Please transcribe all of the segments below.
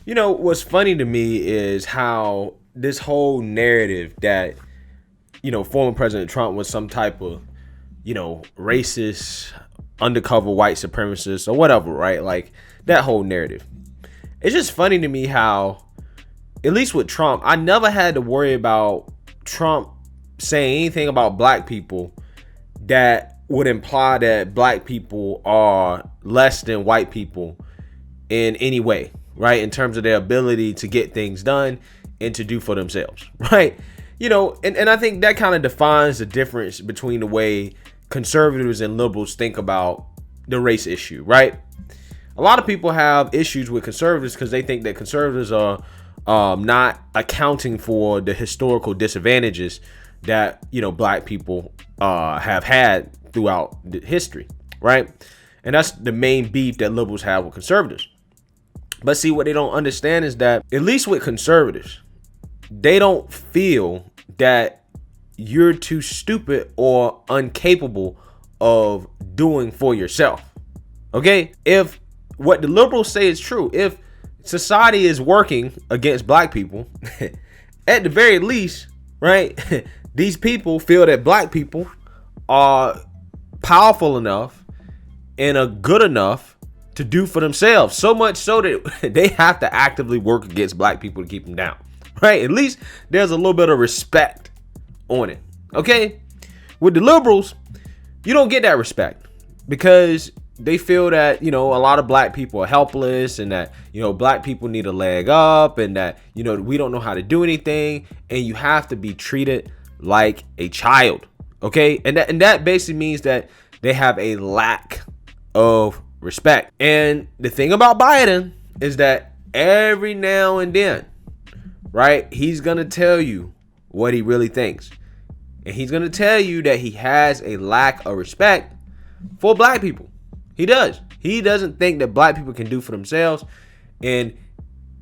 What's funny to me is how this whole narrative that, former President Trump was some type of, racist, undercover white supremacist or whatever, right? Like that whole narrative. It's just funny to me how, at least with Trump, I never had to worry about Trump saying anything about black people that would imply that black people are less than white people in any way, right? In terms of their ability to get things done and to do for themselves, right? And I think that kind of defines the difference between the way conservatives and liberals think about the race issue, right? A lot of people have issues with conservatives because they think that conservatives are not accounting for the historical disadvantages that black people have had throughout the history, right? And that's the main beef that liberals have with conservatives. But see, what they don't understand is that, at least with conservatives, they don't feel that you're too stupid or incapable of doing for yourself. Okay? If what the liberals say is true, if society is working against black people, at the very least, right, these people feel that black people are powerful enough and are good enough to do for themselves. So much so that they have to actively work against black people to keep them down, right? At least there's a little bit of respect on it, okay? With the liberals, you don't get that respect because they feel that, a lot of black people are helpless and that, black people need a leg up and that, we don't know how to do anything and you have to be treated like a child, okay? And that basically means that they have a lack of respect. And the thing about Biden is that every now and then, right, he's going to tell you what he really thinks. And he's going to tell you that he has a lack of respect for black people. He does. He doesn't think that black people can do for themselves. And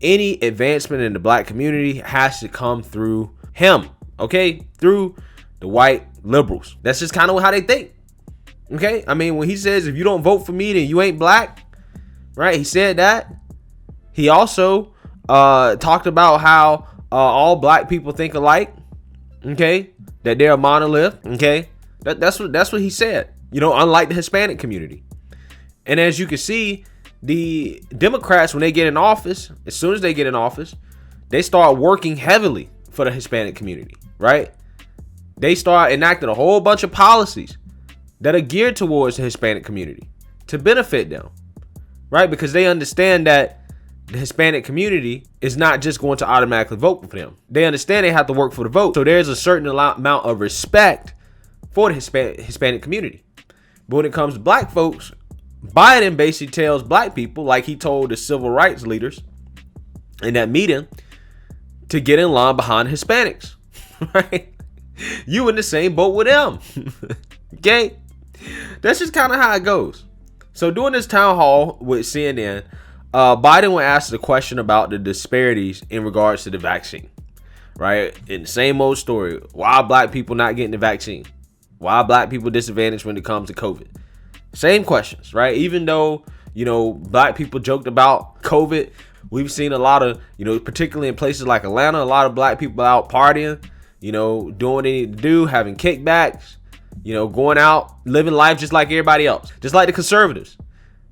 any advancement in the black community has to come through him, okay? Through the white liberals. That's just kind of how they think. Okay? I mean, when he says, if you don't vote for me, then you ain't black, right? He said that. He also talked about how all black people think alike, okay? That they're a monolith, okay? That's what he said, unlike the Hispanic community. And as you can see, the Democrats, when they get in office, as soon as they get in office, they start working heavily for the Hispanic community, right? They start enacting a whole bunch of policies that are geared towards the Hispanic community to benefit them, right? Because they understand that the Hispanic community is not just going to automatically vote for them. They understand they have to work for the vote. So there's a certain amount of respect for the Hispanic community. But when it comes to black folks, Biden basically tells black people, like he told the civil rights leaders in that meeting, to get in line behind Hispanics, right? You in the same boat with them, okay? That's just kind of how it goes. So during this town hall with CNN, Biden was asked the question about the disparities in regards to the vaccine, right? In the same old story, why are black people not getting the vaccine? Why are black people disadvantaged when it comes to COVID? Same questions, right? Even though, black people joked about COVID, we've seen a lot of, particularly in places like Atlanta, a lot of black people out partying, doing what they need to do, having kickbacks, going out, living life just like everybody else. Just like the conservatives.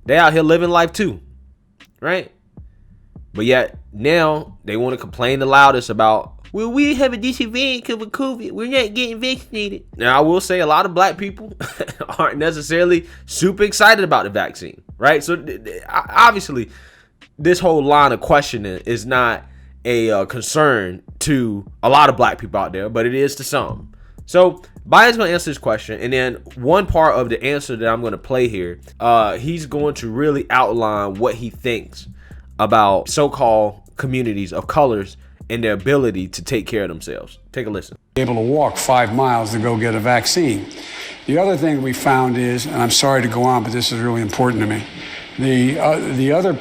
They out here living life too, right? But yet now they want to complain the loudest about, well, we have a disadvantage because of COVID. We're not getting vaccinated. Now, I will say a lot of black people aren't necessarily super excited about the vaccine, right? So obviously, this whole line of questioning is not a concern to a lot of black people out there, but it is to some. So Biden's going to answer this question. And then one part of the answer that I'm going to play here, he's going to really outline what he thinks about so-called communities of colors and their ability to take care of themselves. Take a listen. Able to walk 5 miles to go get a vaccine. The other thing we found is, and I'm sorry to go on, but this is really important to me. The other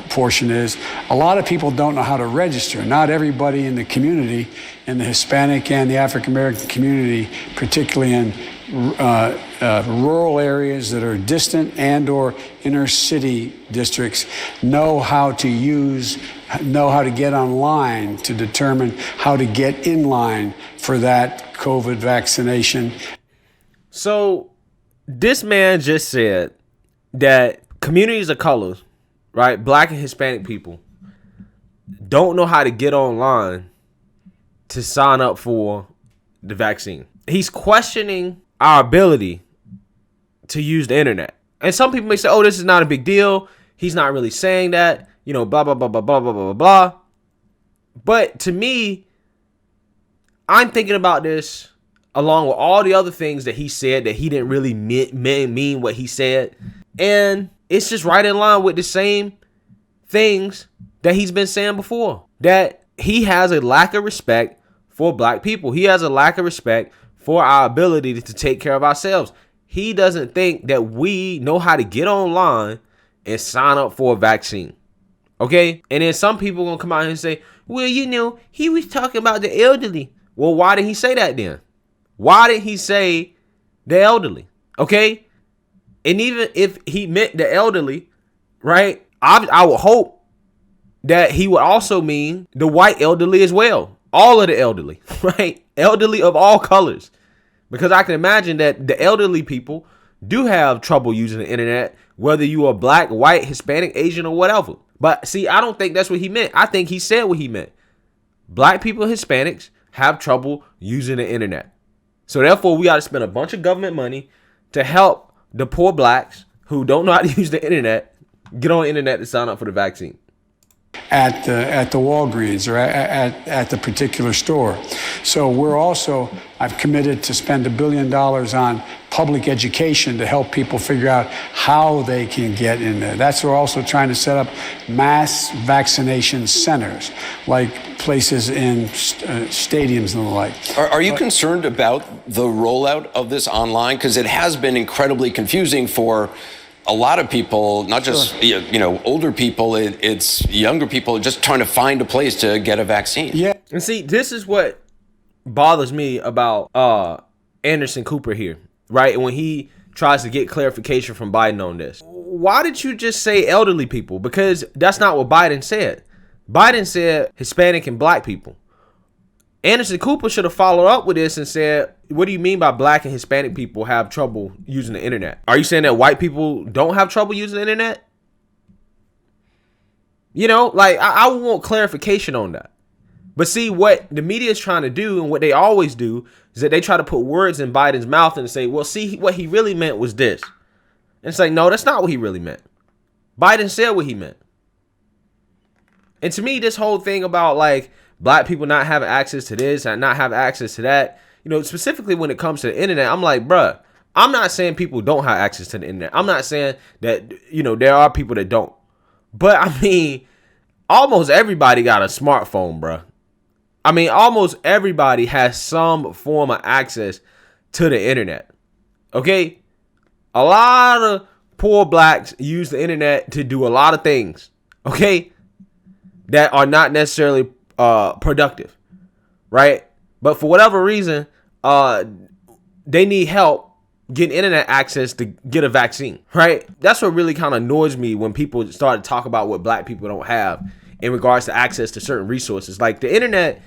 portion is a lot of people don't know how to register. Not everybody in the community, in the Hispanic and the African American community, particularly in rural areas that are distant and or inner city districts know how to get online to determine how to get in line for that COVID vaccination. So this man just said that communities of colors, right, black and Hispanic people, don't know how to get online to sign up for the vaccine. He's questioning our ability to use the internet. And some people may say, oh, this is not a big deal. He's not really saying that, blah, blah, blah, blah, blah, blah, blah, blah. But to me, I'm thinking about this along with all the other things that he said that he didn't really mean what he said. And it's just right in line with the same things that he's been saying before. That he has a lack of respect for black people. He has a lack of respect for our ability to take care of ourselves. He doesn't think that we know how to get online and sign up for a vaccine. Okay? And then some people are going to come out and say, well, he was talking about the elderly. Well, why did he say that then? Why did he say the elderly? Okay? And even if he meant the elderly, right, I would hope that he would also mean the white elderly as well. All of the elderly, right? Elderly of all colors. Because I can imagine that the elderly people do have trouble using the internet, whether you are black, white, Hispanic, Asian, or whatever. But see, I don't think that's what he meant. I think he said what he meant. Black people and Hispanics have trouble using the internet. So therefore, we got to spend a bunch of government money to help the poor blacks who don't know how to use the internet get on the internet to sign up for the vaccine. At the Walgreens or at the particular store. So I've committed to spend $1 billion on public education to help people figure out how they can get in there. We're also trying to set up mass vaccination centers, like places in stadiums and the like. Are you concerned about the rollout of this online? Because it has been incredibly confusing for a lot of people, not just older people, it's younger people just trying to find a place to get a vaccine. Yeah. And see, this is what bothers me about Anderson Cooper here, right? And when he tries to get clarification from Biden on this. Why did you just say elderly people? Because that's not what Biden said. Biden said Hispanic and black people. Anderson Cooper should have followed up with this and said, what do you mean by black and Hispanic people have trouble using the internet? Are you saying that white people don't have trouble using the internet? I want clarification on that. But see, what the media is trying to do and what they always do is that they try to put words in Biden's mouth and say, well, see, what he really meant was this. And it's like, no, that's not what he really meant. Biden said what he meant. And to me, this whole thing about black people not having access to this and not having access to that, specifically when it comes to the internet, I'm like, bruh, I'm not saying people don't have access to the internet. I'm not saying that, there are people that don't. But I mean, almost everybody got a smartphone, bruh. I mean, almost everybody has some form of access to the internet. Okay? A lot of poor blacks use the internet to do a lot of things. Okay? That are not necessarily productive, right? But for whatever reason, they need help getting internet access to get a vaccine, right? That's what really kind of annoys me when people start to talk about what black people don't have in regards to access to certain resources. Like, the internet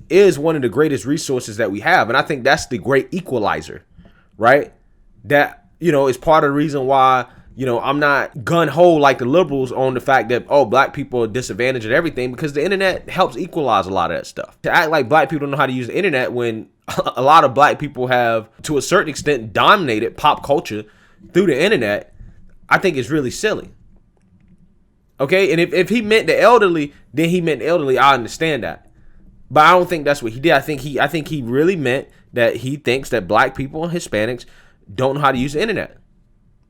is one of the greatest resources that we have, and I think that's the great equalizer, right? That, is part of the reason why I'm not gun-ho like the liberals on the fact that, black people are disadvantaged at everything, because the internet helps equalize a lot of that stuff. To act like black people don't know how to use the internet when a lot of black people have, to a certain extent, dominated pop culture through the internet, I think it's really silly. Okay? And if he meant the elderly, then he meant the elderly. I understand that. But I don't think that's what he did. I think he really meant that he thinks that black people and Hispanics don't know how to use the internet.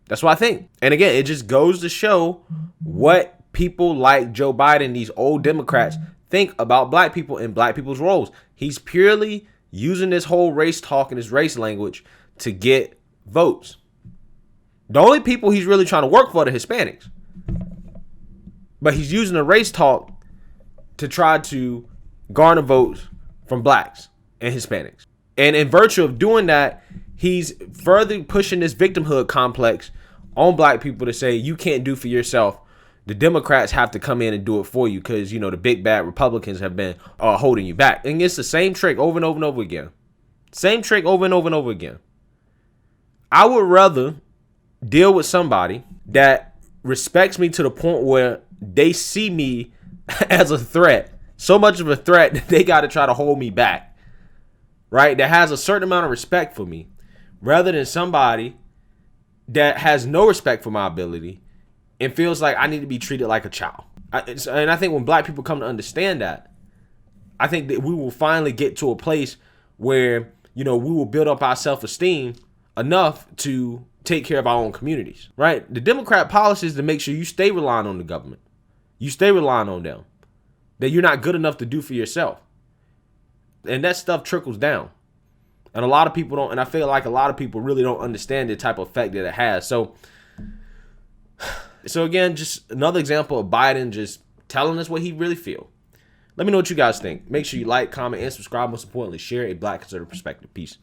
That's what I think. And again, it just goes to show what people like Joe Biden, these old Democrats, think about black people and black people's roles. He's purely using this whole race talk and this race language to get votes. The only people he's really trying to work for are the Hispanics. But he's using the race talk to try to garner votes from blacks and Hispanics. And in virtue of doing that, he's further pushing this victimhood complex on black people to say you can't do for yourself. The Democrats have to come in and do it for you because, the big bad Republicans have been holding you back. And it's the same trick over and over and over again. Same trick over and over and over again. I would rather deal with somebody that respects me to the point where they see me as a threat. So much of a threat that they got to try to hold me back. Right? That has a certain amount of respect for me. Rather than somebody that has no respect for my ability and feels like I need to be treated like a child. And I think when black people come to understand that, I think that we will finally get to a place where, we will build up our self-esteem enough to take care of our own communities, right? The Democrat policy is to make sure you stay relying on the government. You stay relying on them. That you're not good enough to do for yourself. And that stuff trickles down. And a lot of people don't, and I feel like a lot of people really don't understand the type of effect that it has. So again, just another example of Biden just telling us what he really feels. Let me know what you guys think. Make sure you like, comment, and subscribe. Most importantly, share a Black conservative perspective. Peace.